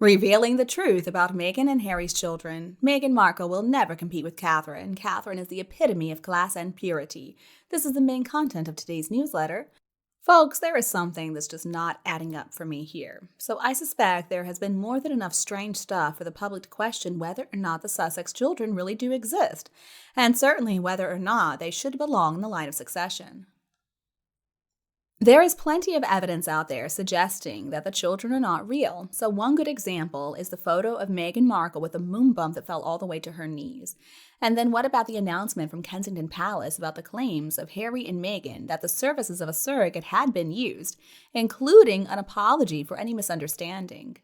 Revealing the truth about Meghan and Harry's children. Meghan Markle will never compete with Catherine. Catherine is the epitome of class and purity. This is the main content of today's newsletter. Folks, there is something that's just not adding up for me here. So I suspect there has been more than enough strange stuff for the public to question whether or not the Sussex children really do exist, and certainly whether or not they should belong in the line of succession. There is plenty of evidence out there suggesting that the children are not real. So one good example is the photo of Meghan Markle with a moon bump that fell all the way to her knees. And then what about the announcement from Kensington Palace about the claims of Harry and Meghan that the services of a surrogate had been used, including an apology for any misunderstanding?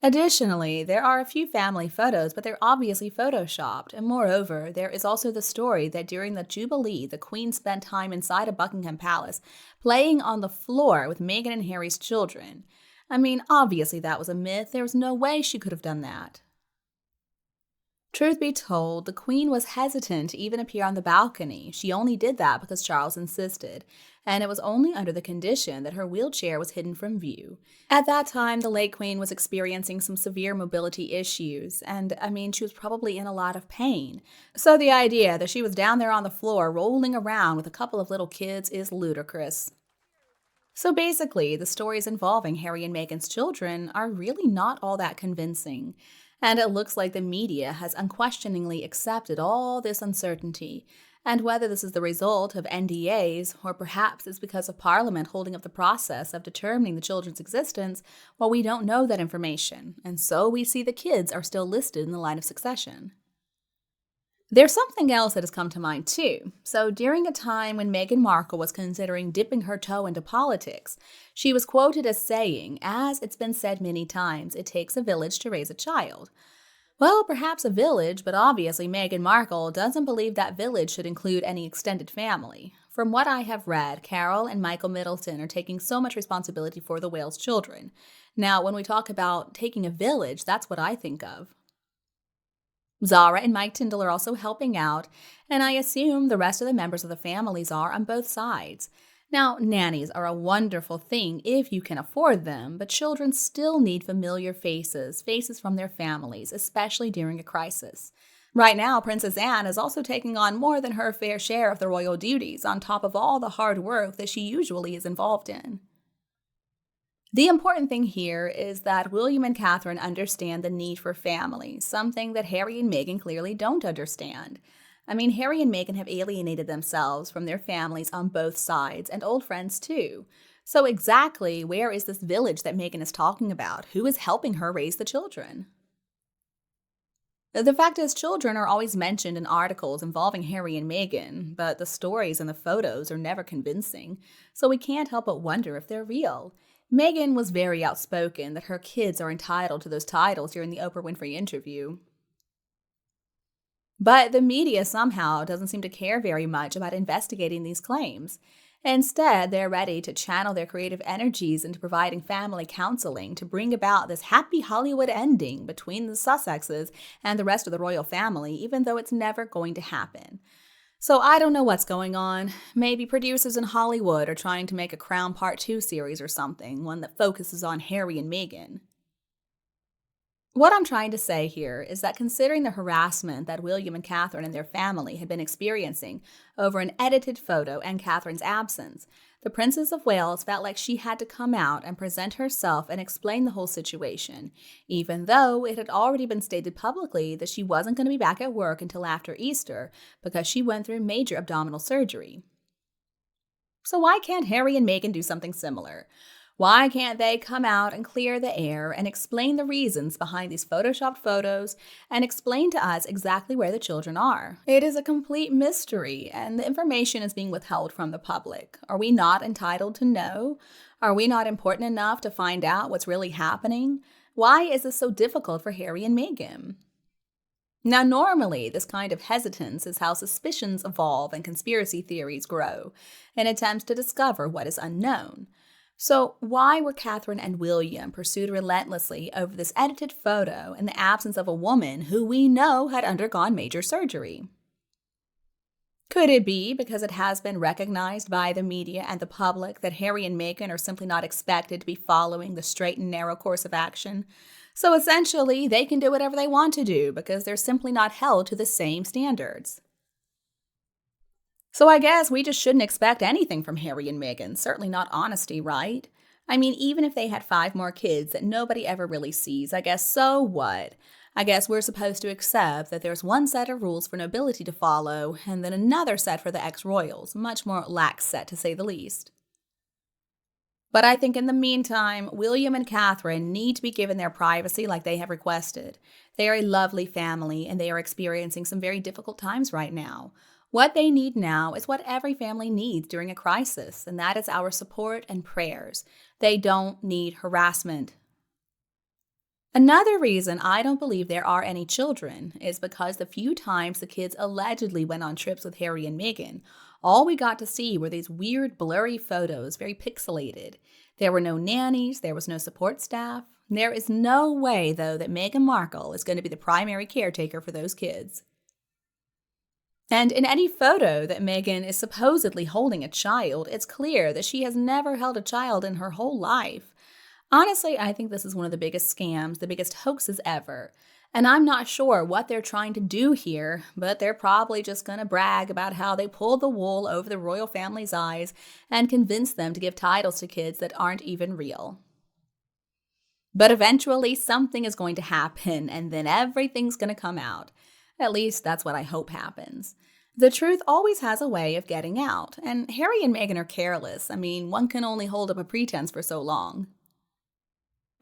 Additionally, there are a few family photos, but they're obviously photoshopped. And moreover, there is also the story that during the Jubilee, the Queen spent time inside of Buckingham Palace, playing on the floor with Meghan and Harry's children. I mean, obviously that was a myth. There was no way she could have done that. Truth be told, the Queen was hesitant to even appear on the balcony. She only did that because Charles insisted, and it was only under the condition that her wheelchair was hidden from view. At that time, the late Queen was experiencing some severe mobility issues, and she was probably in a lot of pain. So the idea that she was down there on the floor rolling around with a couple of little kids is ludicrous. So basically, the stories involving Harry and Meghan's children are really not all that convincing. And it looks like the media has unquestioningly accepted all this uncertainty. And whether this is the result of NDAs, or perhaps it's because of Parliament holding up the process of determining the children's existence, well, we don't know that information. And so we see the kids are still listed in the line of succession. There's something else that has come to mind too. So during a time when Meghan Markle was considering dipping her toe into politics, she was quoted as saying, as it's been said many times, it takes a village to raise a child. Well, perhaps a village, but obviously Meghan Markle doesn't believe that village should include any extended family. From what I have read, Carol and Michael Middleton are taking so much responsibility for the Wales children. Now, when we talk about taking a village, that's what I think of. Zara and Mike Tyndall are also helping out, and I assume the rest of the members of the families are on both sides. Now, nannies are a wonderful thing if you can afford them, but children still need familiar faces from their families, especially during a crisis. Right now, Princess Anne is also taking on more than her fair share of the royal duties, on top of all the hard work that she usually is involved in. The important thing here is that William and Catherine understand the need for family, something that Harry and Meghan clearly don't understand. Harry and Meghan have alienated themselves from their families on both sides, and old friends too. So exactly where is this village that Meghan is talking about? Who is helping her raise the children? The fact is, children are always mentioned in articles involving Harry and Meghan, but the stories and the photos are never convincing, so we can't help but wonder if they're real. Meghan was very outspoken that her kids are entitled to those titles during the Oprah Winfrey interview. But the media somehow doesn't seem to care very much about investigating these claims. Instead, they're ready to channel their creative energies into providing family counseling to bring about this happy Hollywood ending between the Sussexes and the rest of the royal family, even though it's never going to happen. So I don't know what's going on. Maybe producers in Hollywood are trying to make a Crown Part 2 series or something, one that focuses on Harry and Meghan. What I'm trying to say here is that considering the harassment that William and Catherine and their family had been experiencing over an edited photo and Catherine's absence, the Princess of Wales felt like she had to come out and present herself and explain the whole situation, even though it had already been stated publicly that she wasn't going to be back at work until after Easter because she went through major abdominal surgery. So why can't Harry and Meghan do something similar? Why can't they come out and clear the air and explain the reasons behind these photoshopped photos and explain to us exactly where the children are? It is a complete mystery, and the information is being withheld from the public. Are we not entitled to know? Are we not important enough to find out what's really happening? Why is this so difficult for Harry and Meghan? Now, normally, this kind of hesitance is how suspicions evolve and conspiracy theories grow in attempts to discover what is unknown. So why were Catherine and William pursued relentlessly over this edited photo in the absence of a woman who we know had undergone major surgery? Could it be because it has been recognized by the media and the public that Harry and Meghan are simply not expected to be following the straight and narrow course of action? So essentially, they can do whatever they want to do because they're simply not held to the same standards. So I guess we just shouldn't expect anything from Harry and Meghan, certainly not honesty, right? I mean, even if they had 5 more kids that nobody ever really sees, I guess so what? I guess we're supposed to accept that there's one set of rules for nobility to follow, and then another set for the ex-royals, much more lax set to say the least. But I think in the meantime, William and Catherine need to be given their privacy like they have requested. They are a lovely family, and they are experiencing some very difficult times right now. What they need now is what every family needs during a crisis, and that is our support and prayers. They don't need harassment. Another reason I don't believe there are any children is because the few times the kids allegedly went on trips with Harry and Meghan, all we got to see were these weird blurry photos, very pixelated. There were no nannies, there was no support staff. There is no way, though, that Meghan Markle is going to be the primary caretaker for those kids. And in any photo that Meghan is supposedly holding a child, it's clear that she has never held a child in her whole life. Honestly, I think this is one of the biggest scams, the biggest hoaxes ever. And I'm not sure what they're trying to do here, but they're probably just going to brag about how they pulled the wool over the royal family's eyes and convince them to give titles to kids that aren't even real. But eventually, something is going to happen, and then everything's going to come out. At least that's what I hope happens. The truth always has a way of getting out, and Harry and Meghan are careless. I mean, one can only hold up a pretense for so long.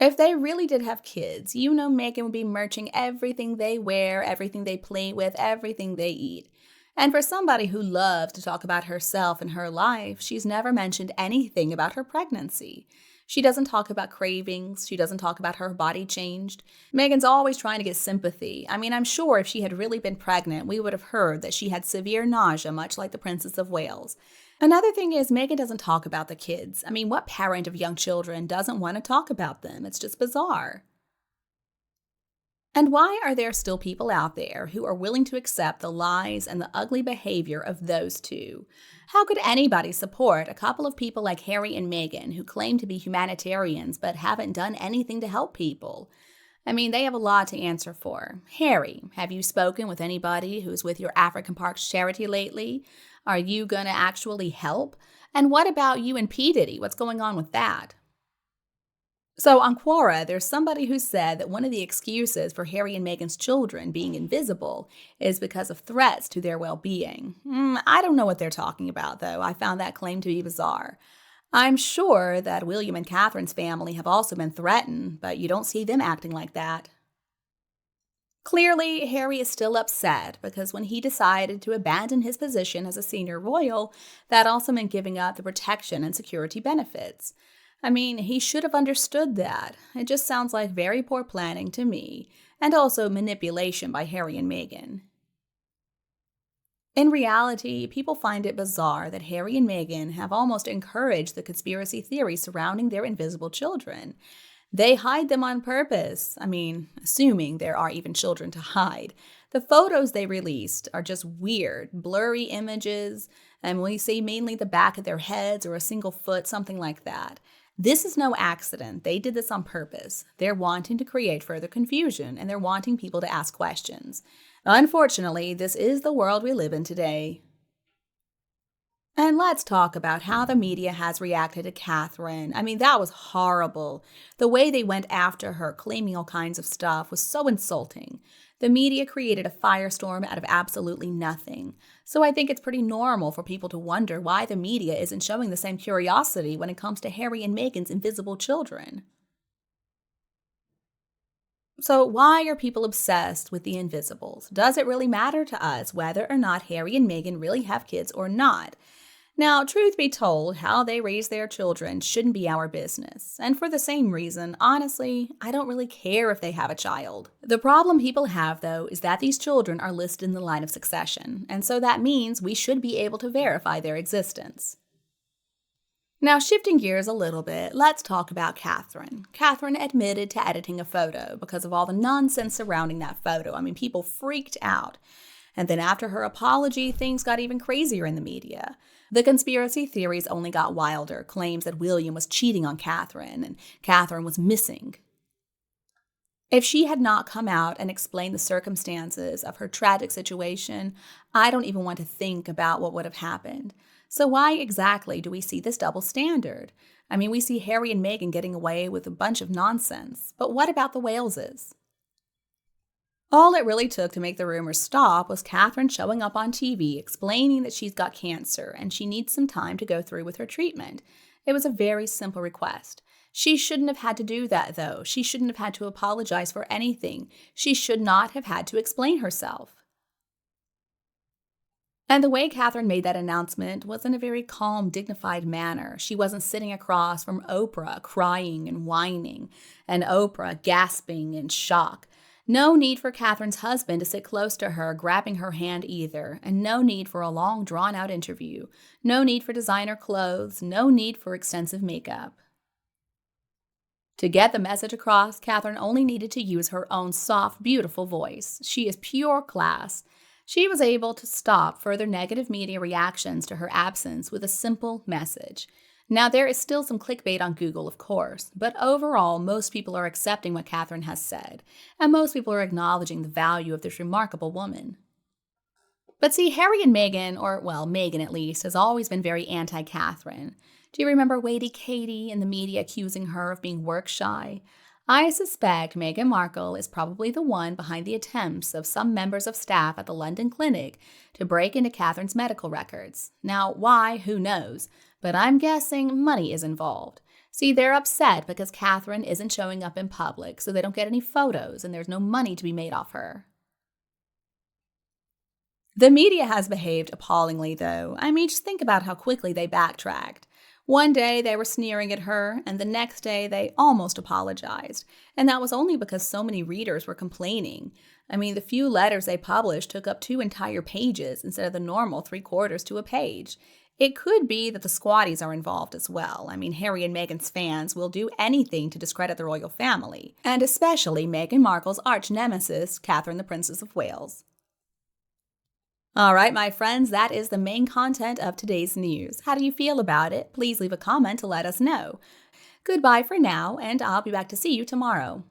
If they really did have kids, you know Meghan would be merching everything they wear, everything they play with, everything they eat. And for somebody who loves to talk about herself and her life, she's never mentioned anything about her pregnancy. She doesn't talk about cravings. She doesn't talk about her body changed. Meghan's always trying to get sympathy. I mean, I'm sure if she had really been pregnant, we would have heard that she had severe nausea, much like the Princess of Wales. Another thing is Meghan doesn't talk about the kids. I mean, what parent of young children doesn't want to talk about them? It's just bizarre. And why are there still people out there who are willing to accept the lies and the ugly behavior of those two? How could anybody support a couple of people like Harry and Meghan who claim to be humanitarians but haven't done anything to help people? I mean, they have a lot to answer for. Harry, have you spoken with anybody who's with your African Parks charity lately? Are you going to actually help? And what about you and P. Diddy? What's going on with that? So on Quora, there's somebody who said that one of the excuses for Harry and Meghan's children being invisible is because of threats to their well-being. I don't know what they're talking about, though. I found that claim to be bizarre. I'm sure that William and Catherine's family have also been threatened, but you don't see them acting like that. Clearly, Harry is still upset because when he decided to abandon his position as a senior royal, that also meant giving up the protection and security benefits. I mean, he should have understood that. It just sounds like very poor planning to me, and also manipulation by Harry and Meghan. In reality, people find it bizarre that Harry and Meghan have almost encouraged the conspiracy theory surrounding their invisible children. They hide them on purpose. I mean, assuming there are even children to hide. The photos they released are just weird, blurry images, and we see mainly the back of their heads or a single foot, something like that. This is no accident. They did this on purpose. They're wanting to create further confusion, and they're wanting people to ask questions. Unfortunately, this is the world we live in today. And let's talk about how the media has reacted to Catherine. I mean, that was horrible. The way they went after her, claiming all kinds of stuff, was so insulting. The media created a firestorm out of absolutely nothing. So I think it's pretty normal for people to wonder why the media isn't showing the same curiosity when it comes to Harry and Meghan's invisible children. So why are people obsessed with the invisibles? Does it really matter to us whether or not Harry and Meghan really have kids or not? Now, truth be told, how they raise their children shouldn't be our business. And for the same reason, honestly, I don't really care if they have a child. The problem people have, though, is that these children are listed in the line of succession, and so that means we should be able to verify their existence. Now, shifting gears a little bit, let's talk about Catherine. Catherine admitted to editing a photo because of all the nonsense surrounding that photo. I mean, people freaked out. And then after her apology, things got even crazier in the media. The conspiracy theories only got wilder, claims that William was cheating on Catherine and Catherine was missing. If she had not come out and explained the circumstances of her tragic situation, I don't even want to think about what would have happened. So why exactly do we see this double standard? I mean, we see Harry and Meghan getting away with a bunch of nonsense, but what about the Waleses? All it really took to make the rumors stop was Catherine showing up on TV explaining that she's got cancer and she needs some time to go through with her treatment. It was a very simple request. She shouldn't have had to do that, though. She shouldn't have had to apologize for anything. She should not have had to explain herself. And the way Catherine made that announcement was in a very calm, dignified manner. She wasn't sitting across from Oprah crying and whining, and Oprah gasping in shock. No need for Catherine's husband to sit close to her, grabbing her hand either, and no need for a long, drawn-out interview. No need for designer clothes, no need for extensive makeup. To get the message across, Catherine only needed to use her own soft, beautiful voice. She is pure class. She was able to stop further negative media reactions to her absence with a simple message. Now, there is still some clickbait on Google, of course, but overall, most people are accepting what Catherine has said, and most people are acknowledging the value of this remarkable woman. But see, Harry and Meghan, or, well, Meghan at least, has always been very anti-Catherine. Do you remember Waity Katie in the media accusing her of being work-shy? I suspect Meghan Markle is probably the one behind the attempts of some members of staff at the London clinic to break into Catherine's medical records. Now, why, who knows? But I'm guessing money is involved. See, they're upset because Catherine isn't showing up in public, so they don't get any photos and there's no money to be made off her. The media has behaved appallingly, though. I mean, just think about how quickly they backtracked. One day they were sneering at her, and the next day they almost apologized. And that was only because so many readers were complaining. I mean, the few letters they published took up 2 entire pages instead of the normal 3/4 to a page. It could be that the squatties are involved as well. I mean, Harry and Meghan's fans will do anything to discredit the royal family, and especially Meghan Markle's arch-nemesis, Catherine the Princess of Wales. All right, my friends, that is the main content of today's news. How do you feel about it? Please leave a comment to let us know. Goodbye for now, and I'll be back to see you tomorrow.